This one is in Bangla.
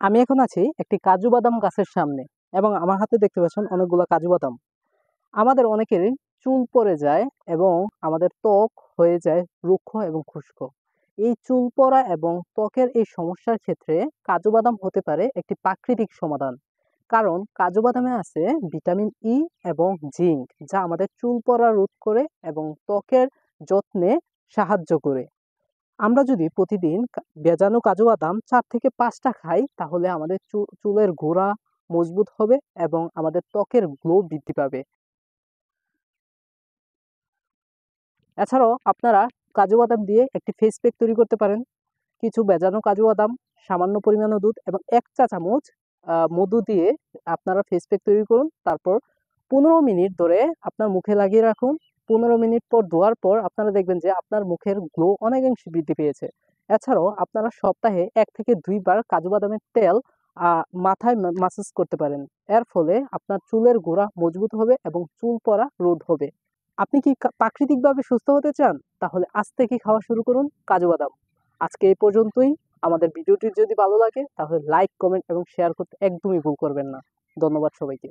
আমি এখন আছি একটি কাজু বাদাম গাছের সামনে এবং আমার হাতে দেখতে পাচ্ছেন অনেকগুলো কাজু বাদাম। আমাদের অনেকেরই চুল পড়ে যায় এবং আমাদের ত্বক হয়ে যায় রুক্ষ এবং খুশক। এই চুল পড়া এবং ত্বকের এই সমস্যার ক্ষেত্রে কাজু বাদাম হতে পারে একটি প্রাকৃতিক সমাধান। কারণ কাজু বাদামে আছে ভিটামিন ই এবং জিঙ্ক, যা আমাদের চুল পড়া রোধ করে এবং ত্বকের যত্নে সাহায্য করে। আমরা যদি প্রতিদিন ভেজানো কাজু বাদাম ৪ থেকে ৫ টা খাই, তাহলে আমাদের চুলের গোড়া মজবুত হবে এবং আমাদের ত্বকের গ্লো বৃদ্ধি পাবে। এছাড়াও আপনারা কাজু বাদাম দিয়ে একটি ফেস প্যাক তৈরি করতে পারেন। কিছু ভেজানো কাজু বাদাম, সামান্য পরিমাণে দুধ এবং ১ চা চামচ মধু দিয়ে আপনারা ফেস প্যাক তৈরি করুন। তারপর ১৫ মিনিট ধরে আপনার মুখে লাগিয়ে রাখুন। ১৫ মিনিট পর ধোয়ার পর আপনারা দেখবেন যে আপনার মুখের গ্লো অনেকাংশে বৃদ্ধি পেয়েছে। এছাড়াও আপনারা সপ্তাহে ১ থেকে ২ বার কাজু বাদামের তেল মাথায় মাসাজ করতে পারেন। এর ফলে আপনার চুলের গোড়া মজবুত হবে এবং চুল পড়া রোধ হবে। আপনি কি প্রাকৃতিকভাবে সুস্থ হতে চান? তাহলে আজ থেকেই খাওয়া শুরু করুন কাজু বাদাম। আজকে এই পর্যন্তই। আমাদের ভিডিওটি যদি ভালো লাগে তাহলে লাইক, কমেন্ট এবং শেয়ার করতে একদমই ভুল করবেন না। ধন্যবাদ সবাইকে।